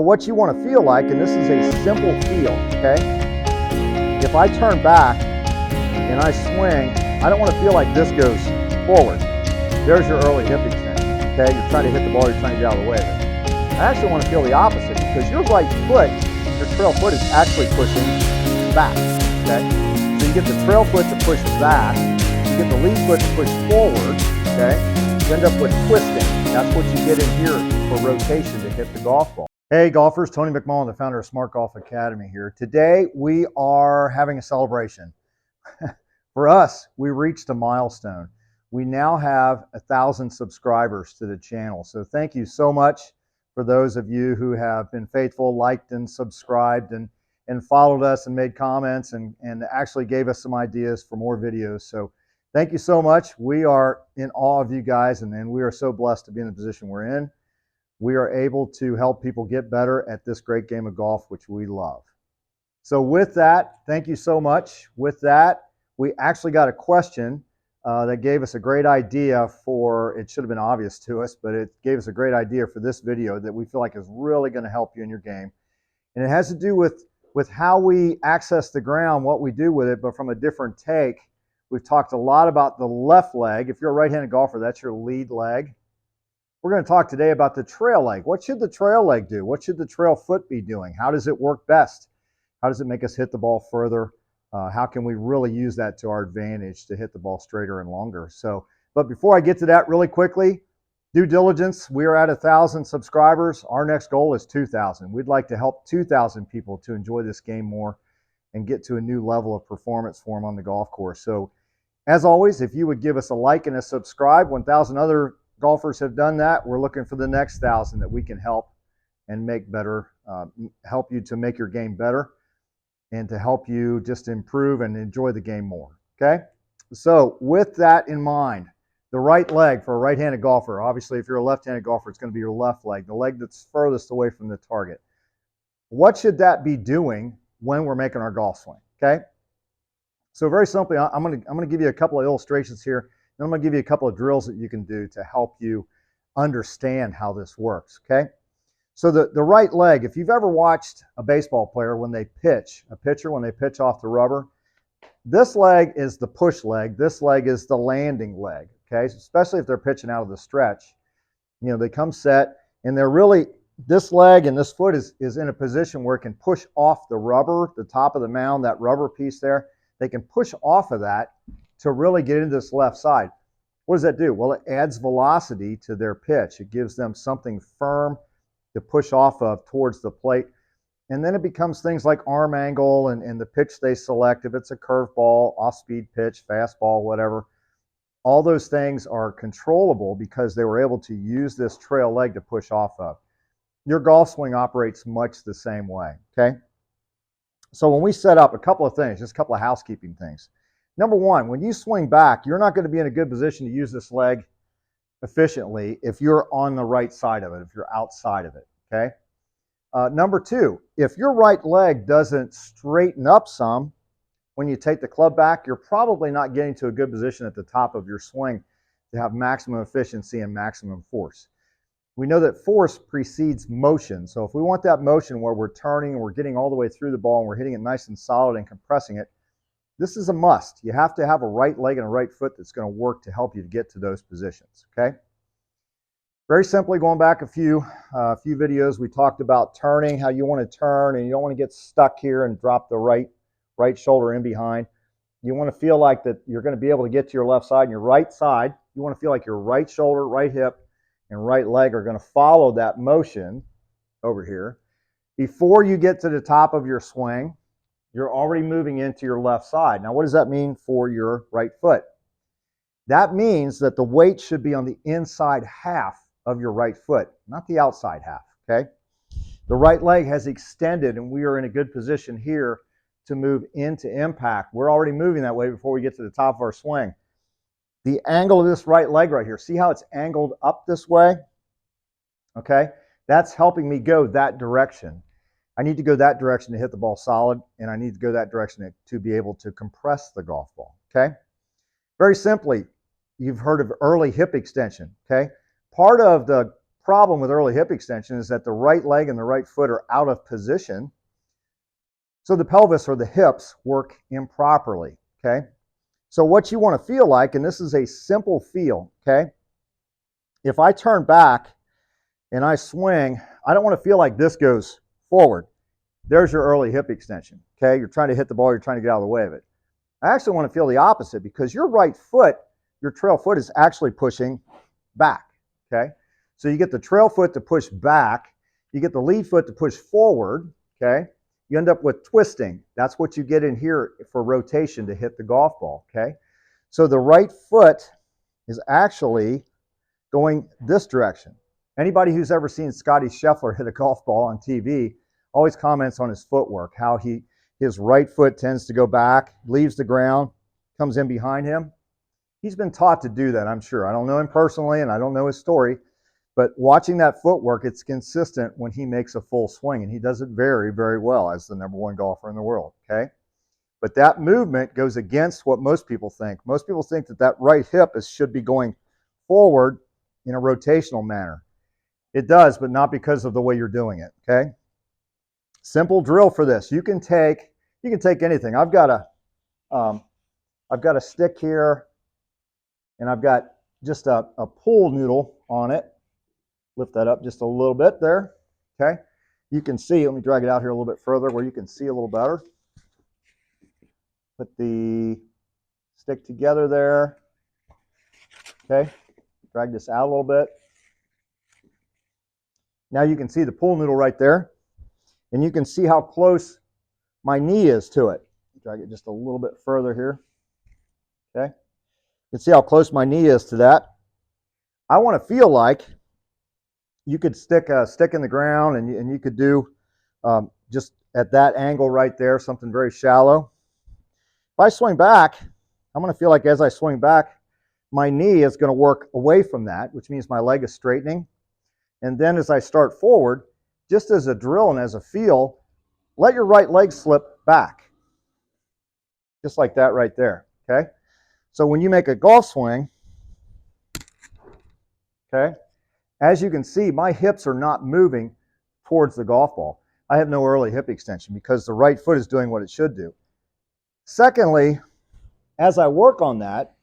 What you want to feel like, and this is a simple feel, okay? If I turn back and I swing, I don't want to feel like this goes forward. There's your early hip extension, okay? You're trying to hit the ball, you're trying to get out of the way of it. I actually want to feel the opposite because your right foot, your trail foot is actually pushing back, okay? So you get the trail foot to push back, you get the lead foot to push forward, okay? You end up with twisting. That's what you get in here for rotation to hit the golf ball. Hey golfers, Tony McMullen, the founder of Smart Golf Academy here. Today we are having a celebration. For us, we reached a milestone. We now have 1,000 subscribers to the channel. So thank you so much for those of you who have been faithful, liked and subscribed and followed us and made comments and actually gave us some ideas for more videos. So thank you so much. We are in awe of you guys and we are so blessed to be in the position we're in. We are able to help people get better at this great game of golf, which we love. So with that, thank you so much. With that, we actually got a question that gave us a great idea for, it should have been obvious to us, but it gave us a great idea for this video that we feel like is really going to help you in your game. And it has to do with how we access the ground, what we do with it, but from a different take. We've talked a lot about the left leg. If you're a right-handed golfer, that's your lead leg. We're going to talk today about the trail leg. What should the trail leg do? What should the trail foot be doing? How does it work best? How does it make us hit the ball further? How can we really use that to our advantage to hit the ball straighter and longer? So, but before I get to that really quickly, due diligence, we are at 1,000 subscribers. Our next goal is 2,000. We'd like to help 2,000 people to enjoy this game more and get to a new level of performance for them on the golf course. So as always, if you would give us a like and a subscribe, 1,000 other golfers have done that. We're looking for the next 1,000 that we can help and make better, help you to make your game better and to help you just improve and enjoy the game more, okay? So with that in mind, the right leg for a right-handed golfer, obviously if you're a left-handed golfer, it's going to be your left leg, the leg that's furthest away from the target. What should that be doing when we're making our golf swing, okay? So very simply, I'm going to give you a couple of illustrations here. And I'm going to give you a couple of drills that you can do to help you understand how this works, okay? So the right leg, if you've ever watched a baseball player when they pitch, a pitcher when they pitch off the rubber, this leg is the push leg. This leg is the landing leg, okay? So especially if they're pitching out of the stretch. You know, they come set and they're really, this leg and this foot is in a position where it can push off the rubber, the top of the mound, that rubber piece there. They can push off of that to really get into this left side. What does that do? Well, it adds velocity to their pitch. It gives them something firm to push off of towards the plate. And then it becomes things like arm angle and the pitch they select. If it's a curveball, off-speed pitch, fastball, whatever, all those things are controllable because they were able to use this trail leg to push off of. Your golf swing operates much the same way, okay? So when we set up a couple of things, just a couple of housekeeping things. Number one, when you swing back, you're not going to be in a good position to use this leg efficiently if you're on the right side of it, if you're outside of it, okay? Number two, if your right leg doesn't straighten up some when you take the club back, you're probably not getting to a good position at the top of your swing to have maximum efficiency and maximum force. We know that force precedes motion, so if we want that motion where we're turning and we're getting all the way through the ball and we're hitting it nice and solid and compressing it, this is a must. You have to have a right leg and a right foot that's going to work to help you to get to those positions, okay? Very simply, going back a few videos, we talked about turning, how you want to turn, and you don't want to get stuck here and drop the right shoulder in behind. You want to feel like that you're going to be able to get to your left side and your right side. You want to feel like your right shoulder, right hip, and right leg are going to follow that motion over here. Before you get to the top of your swing, you're already moving into your left side. Now, what does that mean for your right foot? That means that the weight should be on the inside half of your right foot, not the outside half, okay? The right leg has extended, and we are in a good position here to move into impact. We're already moving that way before we get to the top of our swing. The angle of this right leg right here, see how it's angled up this way? Okay? That's helping me go that direction. I need to go that direction to hit the ball solid, and I need to go that direction to be able to compress the golf ball, okay? Very simply, you've heard of early hip extension, okay? Part of the problem with early hip extension is that the right leg and the right foot are out of position. So the pelvis or the hips work improperly, okay? So what you want to feel like, and this is a simple feel, okay? If I turn back and I swing, I don't want to feel like this goes forward. There's your early hip extension, okay? You're trying to hit the ball, you're trying to get out of the way of it. I actually want to feel the opposite because your right foot, your trail foot is actually pushing back, okay? So you get the trail foot to push back, you get the lead foot to push forward, okay? You end up with twisting. That's what you get in here for rotation to hit the golf ball, okay? So the right foot is actually going this direction. Anybody who's ever seen Scotty Scheffler hit a golf ball on TV always comments on his footwork, how his right foot tends to go back, leaves the ground, comes in behind him. He's been taught to do that, I'm sure. I don't know him personally, and I don't know his story, but watching that footwork, it's consistent when he makes a full swing, and he does it very, very well as the #1 golfer in the world, okay? But that movement goes against what most people think. Most people think that that right hip should be going forward in a rotational manner. It does, but not because of the way you're doing it, okay? Simple drill for this. You can take anything. I've got a stick here, and I've got just a pool noodle on it. Lift that up just a little bit there, okay? You can see, let me drag it out here a little bit further where you can see a little better. Put the stick together there, okay? Drag this out a little bit. Now you can see the pool noodle right there, and you can see how close my knee is to it. Drag it just a little bit further here, okay? You can see how close my knee is to that. I want to feel like you could stick a stick in the ground, and you could do just at that angle right there, something very shallow. If I swing back, I'm going to feel like as I swing back, my knee is going to work away from that, which means my leg is straightening. And then as I start forward, just as a drill and as a feel, let your right leg slip back. Just like that right there, okay? So when you make a golf swing, okay, as you can see, my hips are not moving towards the golf ball. I have no early hip extension because the right foot is doing what it should do. Secondly, as I work on that,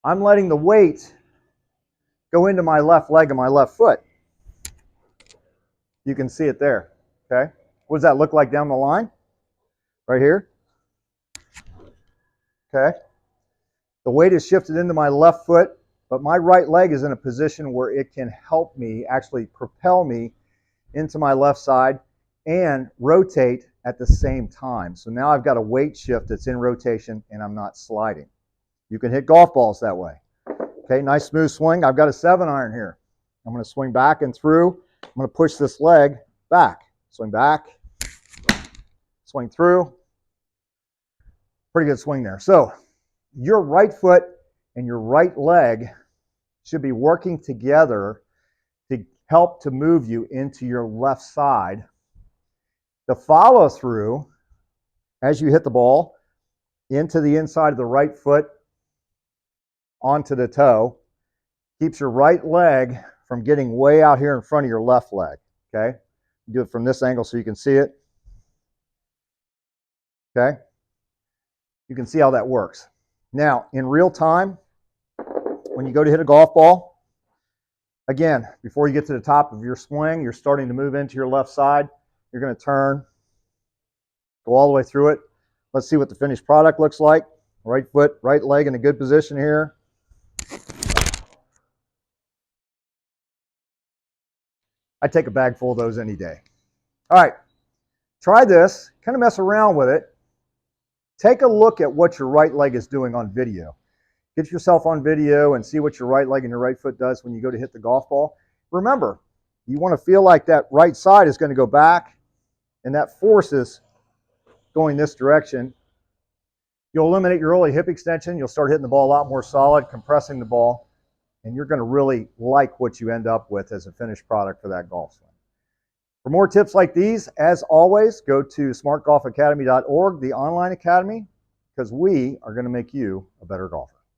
I'm letting the weight go into my left leg and my left foot. You can see it there, okay? What does that look like down the line? Right here, okay? The weight is shifted into my left foot, but my right leg is in a position where it can help me, actually propel me into my left side and rotate at the same time. So now I've got a weight shift that's in rotation and I'm not sliding. You can hit golf balls that way. Okay, nice smooth swing. I've got a 7-iron here. I'm going to swing back and through. I'm going to push this leg back. Swing back, swing through. Pretty good swing there. So your right foot and your right leg should be working together to help to move you into your left side. The follow through, as you hit the ball, into the inside of the right foot, onto the toe, keeps your right leg from getting way out here in front of your left leg, okay? Do it from this angle so you can see it, okay? You can see how that works. Now, in real time, when you go to hit a golf ball, again, before you get to the top of your swing, you're starting to move into your left side. You're going to turn, go all the way through it. Let's see what the finished product looks like. Right foot, right leg in a good position here. I'd take a bag full of those any day. All right, try this, kind of mess around with it. Take a look at what your right leg is doing on video. Get yourself on video and see what your right leg and your right foot does when you go to hit the golf ball. Remember, you want to feel like that right side is going to go back and that force is going this direction. You'll eliminate your early hip extension. You'll start hitting the ball a lot more solid, compressing the ball, and you're going to really like what you end up with as a finished product for that golf swing. For more tips like these, as always, go to smartgolfacademy.org, the online academy, because we are going to make you a better golfer.